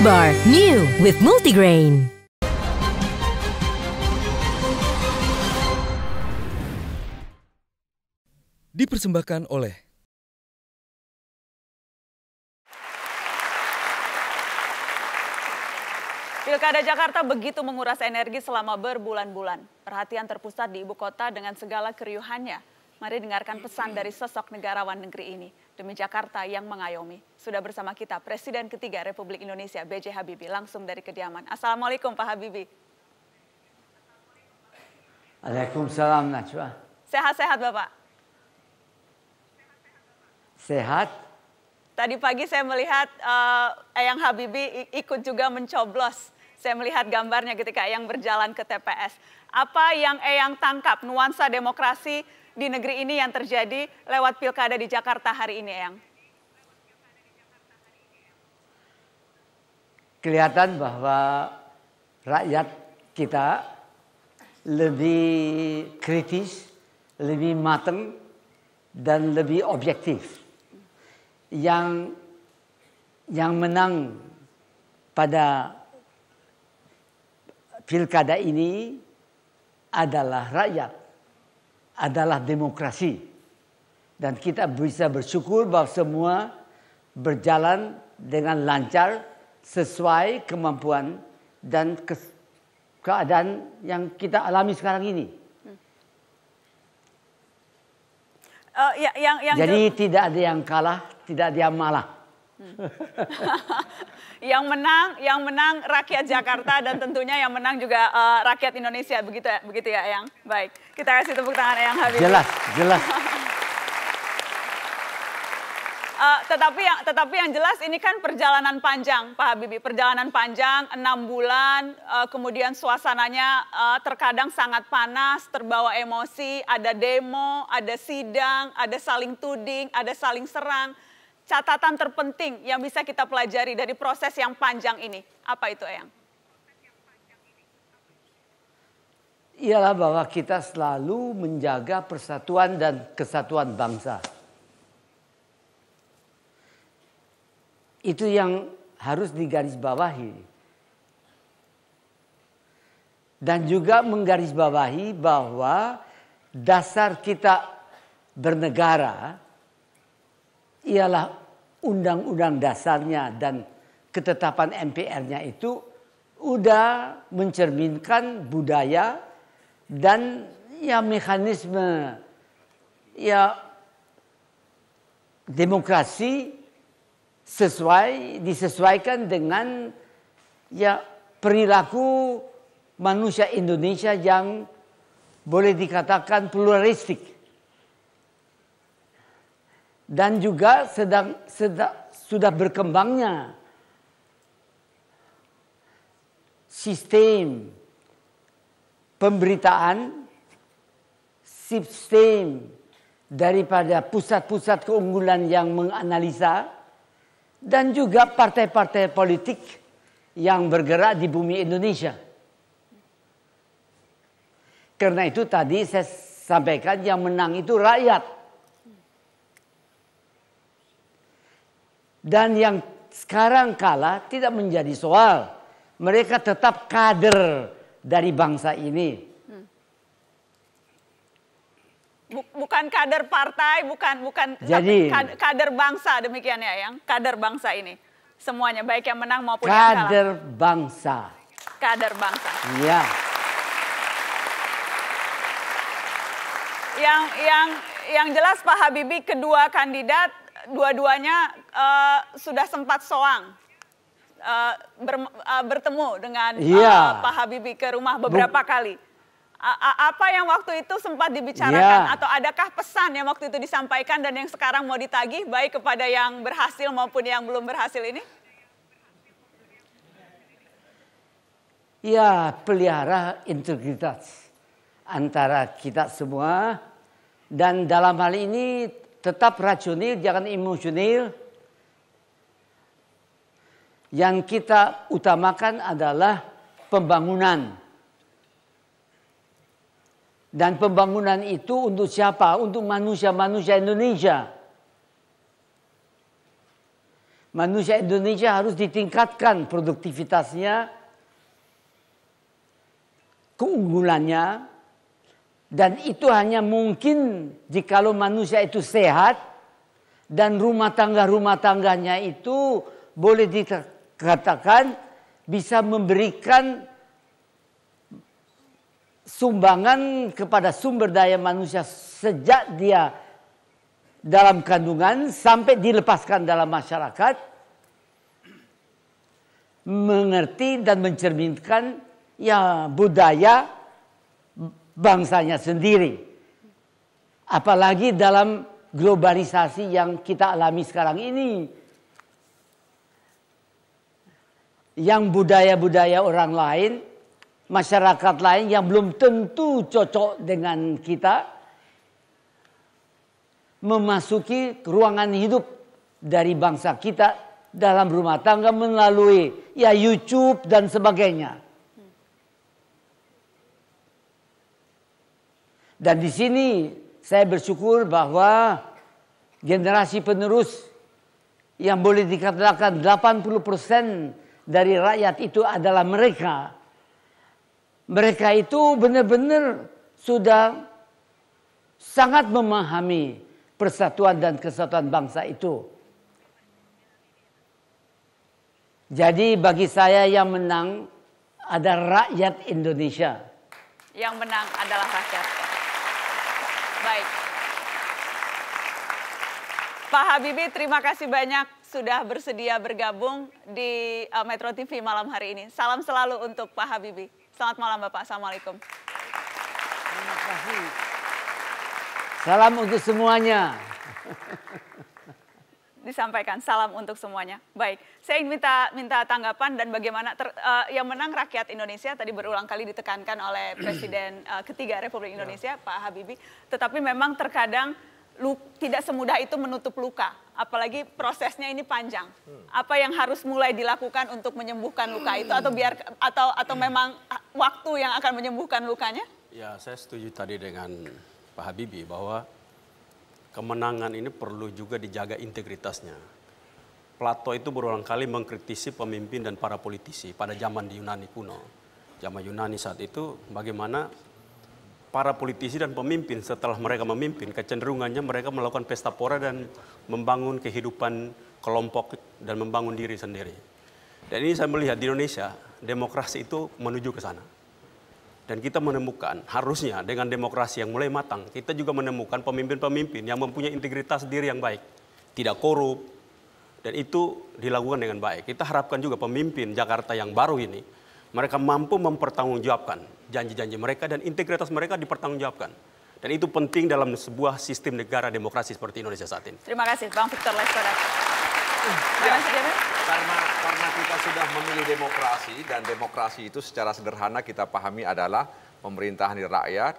Bar, new with multigrain. Dipersembahkan oleh Pilkada Jakarta begitu menguras energi selama berbulan-bulan. Perhatian terpusat di ibu kota dengan segala keriuhannya. Mari dengarkan pesan dari sosok negarawan negeri ini. Demi Jakarta yang mengayomi. Sudah bersama kita Presiden ketiga Republik Indonesia B.J. Habibie langsung dari kediaman. Assalamualaikum Pak Habibie. Waalaikumsalam Najwa. Sehat-sehat Bapak? Sehat. Tadi pagi saya melihat Eyang Habibie ikut juga mencoblos. Saya melihat gambarnya ketika Eyang berjalan ke TPS. Apa yang Eyang tangkap nuansa demokrasi di negeri ini yang terjadi lewat pilkada di Jakarta hari ini, Eyang? Kelihatan bahwa rakyat kita lebih kritis, lebih matang, dan lebih objektif. Yang menang pada pilkada ini adalah rakyat, adalah demokrasi. Dan kita bisa bersyukur bahwa semua berjalan dengan lancar sesuai kemampuan dan keadaan yang kita alami sekarang ini. Jadi tidak ada yang kalah, tidak ada yang malah. Yang menang rakyat Jakarta dan tentunya yang menang juga rakyat Indonesia, begitu ya Eyang. Baik, kita kasih tepuk tangan Eyang Habibie. Jelas. Tetapi yang jelas ini kan perjalanan panjang Pak Habibie, perjalanan panjang 6 bulan, kemudian suasananya terkadang sangat panas, terbawa emosi, ada demo, ada sidang, ada saling tuding, ada saling serang. Catatan terpenting yang bisa kita pelajari dari proses yang panjang ini, apa itu Eyang? Ialah bahwa kita selalu menjaga persatuan dan kesatuan bangsa. Itu yang harus digarisbawahi. Dan juga menggarisbawahi bahwa dasar kita bernegara ialah undang-undang dasarnya dan ketetapan MPR-nya itu udah mencerminkan budaya dan ya mekanisme ya demokrasi disesuaikan dengan ya perilaku manusia Indonesia yang boleh dikatakan pluralistik. Dan juga sudah berkembangnya sistem pemberitaan, sistem daripada pusat-pusat keunggulan yang menganalisa, dan juga partai-partai politik yang bergerak di bumi Indonesia. Karena itu tadi saya sampaikan yang menang itu rakyat. Dan yang sekarang kalah tidak menjadi soal. Mereka tetap kader dari bangsa ini. Bukan kader partai, bukan jadi, kader bangsa, demikian ya yang kader bangsa ini. Semuanya baik yang menang maupun yang kalah. Kader bangsa. Kader bangsa. Iya. Yang jelas Pak Habibie kedua kandidat dua-duanya sudah sempat soang. Bertemu dengan Pak Habibie ke rumah beberapa kali. Apa yang waktu itu sempat dibicarakan atau adakah pesan yang waktu itu disampaikan dan yang sekarang mau ditagih baik kepada yang berhasil maupun yang belum berhasil ini? Ya, pelihara integritas antara kita semua dan dalam hal ini tetap rasional, jangan emosional. Yang kita utamakan adalah pembangunan. Dan pembangunan itu untuk siapa? Untuk manusia-manusia Indonesia. Manusia Indonesia harus ditingkatkan produktivitasnya, keunggulannya, dan itu hanya mungkin jikalau manusia itu sehat dan rumah tangganya itu boleh dikatakan bisa memberikan sumbangan kepada sumber daya manusia sejak dia dalam kandungan sampai dilepaskan dalam masyarakat, mengerti dan mencerminkan ya budaya bangsanya sendiri. Apalagi dalam globalisasi yang kita alami sekarang ini. Yang budaya-budaya orang lain, masyarakat lain yang belum tentu cocok dengan kita, memasuki ruangan hidup dari bangsa kita dalam rumah tangga melalui ya YouTube dan sebagainya. Dan di sini saya bersyukur bahwa generasi penerus yang boleh dikatakan 80% dari rakyat itu adalah mereka. Mereka itu benar-benar sudah sangat memahami persatuan dan kesatuan bangsa itu. Jadi bagi saya yang menang ada rakyat Indonesia. Yang menang adalah rakyat. Baik. Pak Habibie, terima kasih banyak sudah bersedia bergabung di Metro TV malam hari ini. Salam selalu untuk Pak Habibie. Selamat malam Bapak, Assalamualaikum. Terima kasih. Salam untuk semuanya. Disampaikan salam untuk semuanya. Baik, saya ingin minta tanggapan dan bagaimana yang menang rakyat Indonesia tadi berulang kali ditekankan oleh Presiden ketiga Republik Indonesia Pak Habibie. Tetapi memang terkadang tidak semudah itu menutup luka, apalagi prosesnya ini panjang. Apa yang harus mulai dilakukan untuk menyembuhkan luka itu atau memang waktu yang akan menyembuhkan lukanya? Ya, saya setuju tadi dengan Pak Habibie bahwa kemenangan ini perlu juga dijaga integritasnya. Plato itu berulang kali mengkritisi pemimpin dan para politisi pada zaman di Yunani kuno. Zaman Yunani saat itu bagaimana para politisi dan pemimpin setelah mereka memimpin kecenderungannya mereka melakukan pesta pora dan membangun kehidupan kelompok dan membangun diri sendiri. Dan ini saya melihat di Indonesia demokrasi itu menuju ke sana. Dan kita menemukan harusnya dengan demokrasi yang mulai matang, kita juga menemukan pemimpin-pemimpin yang mempunyai integritas diri yang baik. Tidak korup, dan itu dilakukan dengan baik. Kita harapkan juga pemimpin Jakarta yang baru ini, mereka mampu mempertanggungjawabkan janji-janji mereka dan integritas mereka dipertanggungjawabkan. Dan itu penting dalam sebuah sistem negara demokrasi seperti Indonesia saat ini. Terima kasih, Bang Victor Laiskodat. Ya, karena kita sudah memilih demokrasi dan demokrasi itu secara sederhana kita pahami adalah pemerintahan di rakyat,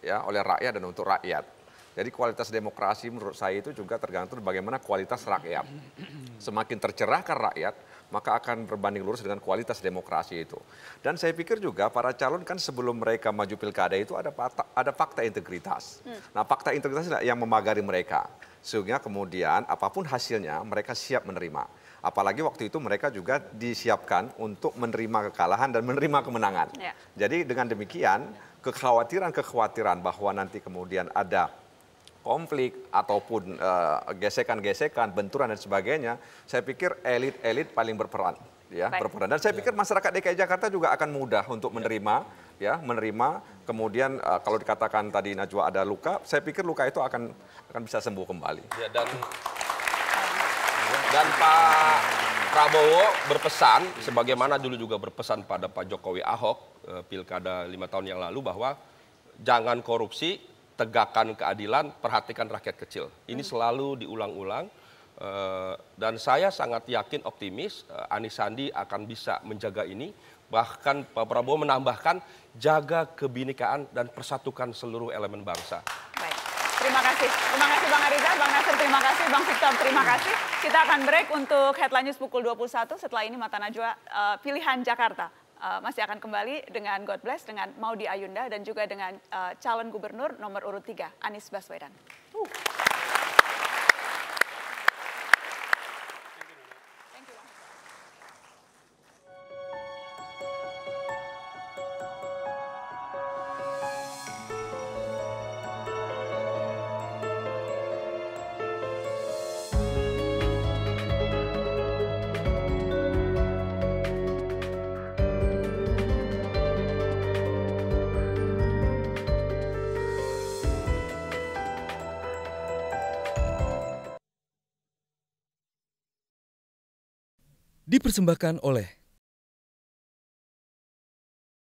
ya oleh rakyat dan untuk rakyat. Jadi kualitas demokrasi menurut saya itu juga tergantung bagaimana kualitas rakyat. Semakin tercerahkan rakyat, maka akan berbanding lurus dengan kualitas demokrasi itu. Dan saya pikir juga para calon kan sebelum mereka maju pilkada itu ada fakta integritas. Nah, fakta integritas yang memagari mereka. Sehingga kemudian apapun hasilnya mereka siap menerima. Apalagi waktu itu mereka juga disiapkan untuk menerima kekalahan dan menerima kemenangan. Ya. Jadi dengan demikian kekhawatiran bahwa nanti kemudian ada konflik ataupun gesekan-gesekan, benturan dan sebagainya, saya pikir elit-elit paling berperan, ya, berperan. Dan saya pikir masyarakat DKI Jakarta juga akan mudah untuk menerima, ya, kemudian kalau dikatakan tadi Najwa ada luka, saya pikir luka itu akan bisa sembuh kembali. Ya, dan Pak Prabowo berpesan, sebagaimana dulu juga berpesan pada Pak Jokowi Ahok pilkada 5 tahun yang lalu bahwa jangan korupsi, tegakkan keadilan, perhatikan rakyat kecil. Ini selalu diulang-ulang dan saya sangat yakin optimis Anies Sandi akan bisa menjaga ini. Bahkan Pak Prabowo menambahkan jaga kebinekaan dan persatukan seluruh elemen bangsa. Baik, terima kasih Bang Ariza, Bang Nasir, terima kasih, Bang Victor, terima kasih. Kita akan break untuk headline news pukul 21. Setelah ini Mata Najwa Pilihan Jakarta. Masih akan kembali dengan God Bless, dengan Maudy Ayunda, dan juga dengan calon gubernur nomor urut 3, Anies Baswedan. Dipersembahkan oleh